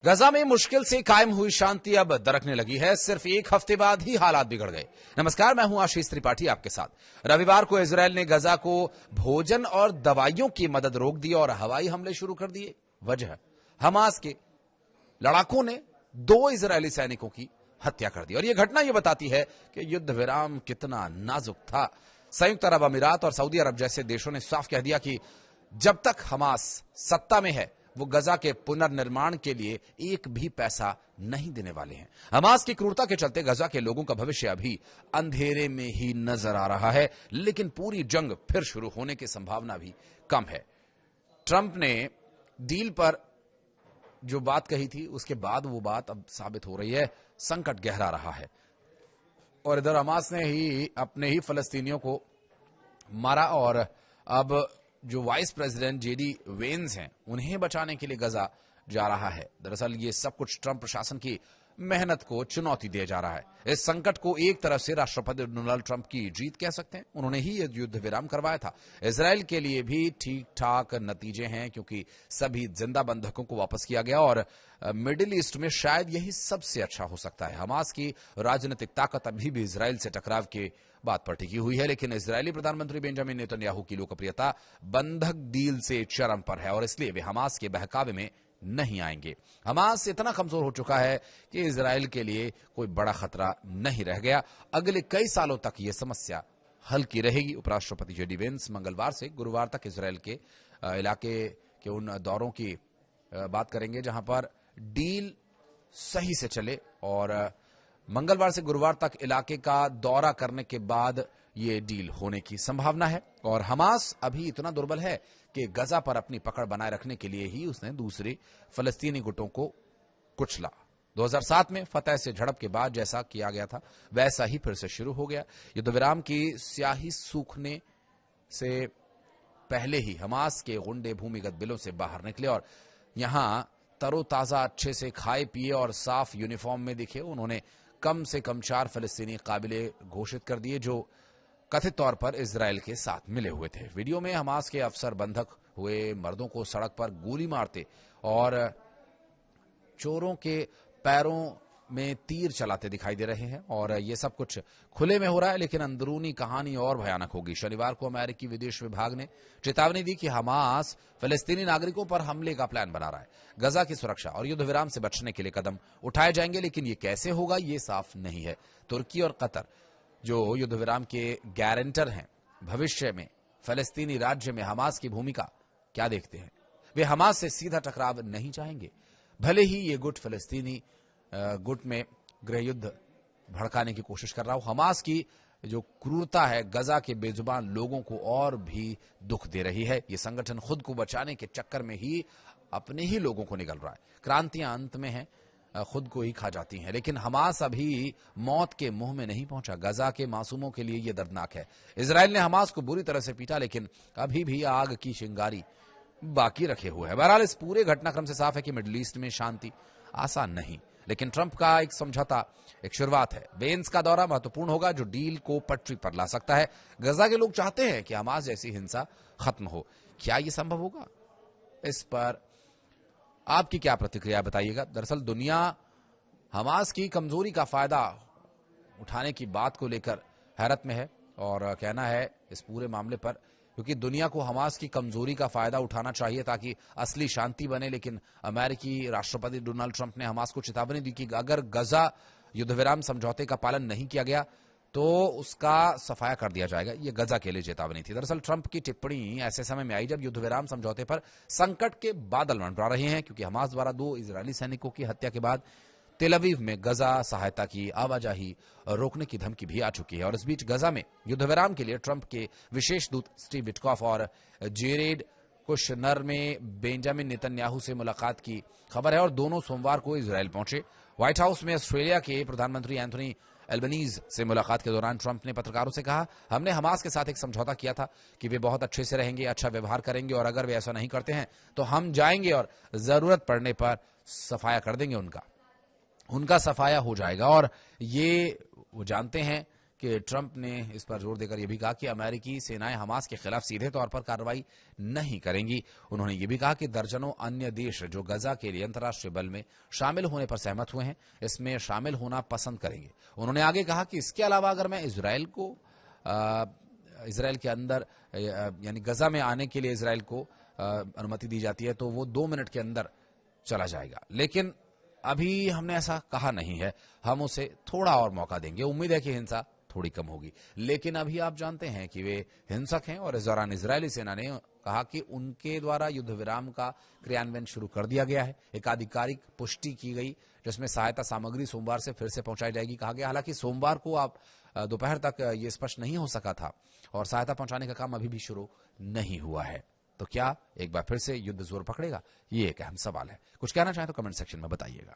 गजा में मुश्किल से कायम हुई शांति अब दरकने लगी है। सिर्फ एक हफ्ते बाद ही हालात बिगड़ गए। नमस्कार, मैं हूं आशीष त्रिपाठी आपके साथ। रविवार को इजरायल ने गजा को भोजन और दवाइयों की मदद रोक दी और हवाई हमले शुरू कर दिए। वजह, हमास के लड़ाकों ने 2 इजरायली सैनिकों की हत्या कर दी और यह घटना यह बताती है कि युद्ध विराम कितना नाजुक था। संयुक्त अरब अमीरात और सऊदी अरब जैसे देशों ने साफ कह दिया कि जब तक हमास सत्ता में है वो गजा के पुनर्निर्माण के लिए एक भी पैसा नहीं देने वाले हैं। हमास की क्रूरता के चलते गजा के लोगों का भविष्य अभी अंधेरे में ही नजर आ रहा है, लेकिन पूरी जंग फिर शुरू होने की संभावना भी कम है। ट्रंप ने डील पर जो बात कही थी उसके बाद वो बात अब साबित हो रही है। संकट गहरा रहा है और इधर हमास ने ही अपने ही फलस्तीनियों को मारा और अब जो वाइस प्रेसिडेंट जेडी वेंस हैं उन्हें बचाने के लिए गजा जा रहा है। दरअसल ये सब कुछ ट्रंप प्रशासन की मेहनत को चुनौती दिया जा रहा है। इस संकट को एक तरफ से राष्ट्रपति डोनाल्ड ट्रंप की जीत कह सकते हैं। उन्होंने ही ये युद्ध विराम करवाया था। इजरायल के लिए भी ठीक ठाक नतीजे हैं क्योंकि सभी जिंदा बंधकों को वापस किया गया और मिडिल ईस्ट में शायद यही सबसे अच्छा हो सकता है। हमास की राजनीतिक ताकत अभी भी इजरायल से टकराव के बात पर टिकी हुई है, लेकिन इजरायली प्रधानमंत्री बेंजामिन नेतन्याहू की लोकप्रियता बंधक डील से चरम पर है और इसलिए वे हमास के बहकावे में नहीं आएंगे। हमास इतना कमजोर हो चुका है कि इजरायल के लिए कोई बड़ा खतरा नहीं रह गया। अगले कई सालों तक यह समस्या हल्की रहेगी। उपराष्ट्रपति जेडी वेंस मंगलवार से गुरुवार तक इजरायल के इलाके के उन दौरों की बात करेंगे जहां पर डील सही से चले और मंगलवार से गुरुवार तक इलाके का दौरा करने के बाद ये डील होने की संभावना है। और हमास अभी इतना दुर्बल है कि गजा पर अपनी पकड़ बनाए रखने के लिए ही उसने दूसरे फलस्तीनी गुटों को कुचला। 2007 में फतह से झड़प के बाद जैसा किया गया था वैसा ही फिर से शुरू हो गया। युद्ध विराम की स्याही सूखने से पहले ही हमास के गुंडे भूमिगत बिलों से बाहर निकले और यहां तरोताजा अच्छे से खाए पिए और साफ यूनिफॉर्म में दिखे। उन्होंने कम से कम 4 फलस्तीनी काबिले घोषित कर दिए जो कथित तौर पर इजरायल के साथ मिले हुए थे। वीडियो में हमास के अफसर बंधक हुए मर्दों को सड़क पर गोली मारते और चोरों के पैरों में तीर चलाते दिखाई दे रहे हैं और ये सब कुछ खुले में हो रहा है, लेकिन अंदरूनी कहानी और भयानक होगी। शनिवार को अमेरिकी विदेश विभाग ने चेतावनी दी कि हमास फलस्तीनी नागरिकों पर हमले का प्लान बना रहा है। गजा की सुरक्षा और युद्ध विराम से बचने के लिए कदम उठाए जाएंगे, लेकिन ये कैसे होगा ये साफ नहीं है। तुर्की और कतर जो युद्ध विराम के गारंटर हैं, भविष्य में फलस्तीनी राज्य में हमास की भूमिका क्या देखते हैं? वे हमास से सीधा टकराव नहीं चाहेंगे, भले ही ये गुट फलस्तीनी गुट में गृह युद्ध भड़काने की कोशिश कर रहा हो। हमास की जो क्रूरता है गजा के बेजुबान लोगों को और भी दुख दे रही है। ये संगठन खुद को बचाने के चक्कर में ही अपने ही लोगों को निगल रहा है। क्रांतियां अंत में हैं, खुद को ही खा जाती हैं, लेकिन हमास अभी मौत के मुंह में नहीं पहुंचा। गजा के मासूमों के लिए यह दर्दनाक है। इजरायल ने हमास को बुरी तरह से पीटा, लेकिन अभी भी आग की चिंगारी बाकी रखे हुए है। बहरहाल इस पूरे घटनाक्रम से साफ है कि मिडिल ईस्ट में शांति आसान नहीं, लेकिन ट्रंप का एक समझौता एक शुरुआत है। वेंस का दौरा महत्वपूर्ण होगा जो डील को पटरी पर ला सकता है। गजा के लोग चाहते हैं कि हमास जैसी हिंसा खत्म हो। क्या यह संभव होगा? इस पर आपकी क्या प्रतिक्रिया बताइएगा। दरअसल दुनिया हमास की कमजोरी का फायदा उठाने की बात को लेकर हैरत में है और कहना है इस पूरे मामले पर, क्योंकि दुनिया को हमास की कमजोरी का फायदा उठाना चाहिए ताकि असली शांति बने। लेकिन अमेरिकी राष्ट्रपति डोनाल्ड ट्रंप ने हमास को चेतावनी दी कि अगर गजा युद्ध विराम समझौते का पालन नहीं किया गया तो उसका सफाया कर दिया जाएगा। ये गजा के लिए चेतावनी थी। दरअसल ट्रंप की टिप्पणी ऐसे समय में आई जब युद्ध विराम समझौते पर संकट के बादल मंडरा रहे हैं, क्योंकि हमास द्वारा 2 इजरायली सैनिकों की हत्या के बाद तेल अवीव में गजा सहायता की आवाजाही रोकने की धमकी भी आ चुकी है। और इस बीच गजा में युद्ध विराम के लिए ट्रंप के विशेष दूत स्टीव विटकॉफ और जेरेड कुशनर में बेंजामिन नेतन्याहू से मुलाकात की खबर है और दोनों सोमवार को इजरायल पहुंचे। व्हाइट हाउस में ऑस्ट्रेलिया के प्रधानमंत्री एंथोनी एल्बनीज से मुलाकात के दौरान ट्रंप ने पत्रकारों से कहा, हमने हमास के साथ एक समझौता किया था कि वे बहुत अच्छे से रहेंगे, अच्छा व्यवहार करेंगे और अगर वे ऐसा नहीं करते हैं तो हम जाएंगे और जरूरत पड़ने पर सफाया कर देंगे, उनका सफाया हो जाएगा। और ये वो जानते हैं कि ट्रंप ने इस पर जोर देकर यह भी कहा कि अमेरिकी सेनाएं हमास के खिलाफ सीधे तौर पर कार्रवाई नहीं करेंगी। उन्होंने यह भी कहा कि दर्जनों अन्य देश जो गजा के लिए अंतर्राष्ट्रीय बल में शामिल होने पर सहमत हुए हैं, इसमें शामिल होना पसंद करेंगे। उन्होंने आगे कहा कि इसके अलावा अगर मैं इजरायल के अंदर यानी गजा में आने के लिए इजरायल को अनुमति दी जाती है तो वो 2 मिनट के अंदर चला जाएगा, लेकिन अभी हमने ऐसा कहा नहीं है, हम उसे थोड़ा और मौका देंगे। उम्मीद है कि हिंसा थोड़ी कम होगी, लेकिन अभी आप जानते हैं कि वे हिंसक हैं और इस दौरान इजरायली सेना ने कहा कि उनके द्वारा युद्ध विराम का क्रियान्वयन शुरू कर दिया गया है। एक आधिकारिक पुष्टि की गई जिसमें सहायता सामग्री सोमवार से फिर से पहुंचाई जाएगी, कहा गया। हालांकि सोमवार को आप दोपहर तक ये स्पष्ट नहीं हो सका था और सहायता पहुंचाने का काम अभी भी शुरू नहीं हुआ है। तो क्या एक बार फिर से युद्ध जोर पकड़ेगा? ये एक अहम सवाल है। कुछ कहना चाहें तो कमेंट सेक्शन में बताइएगा।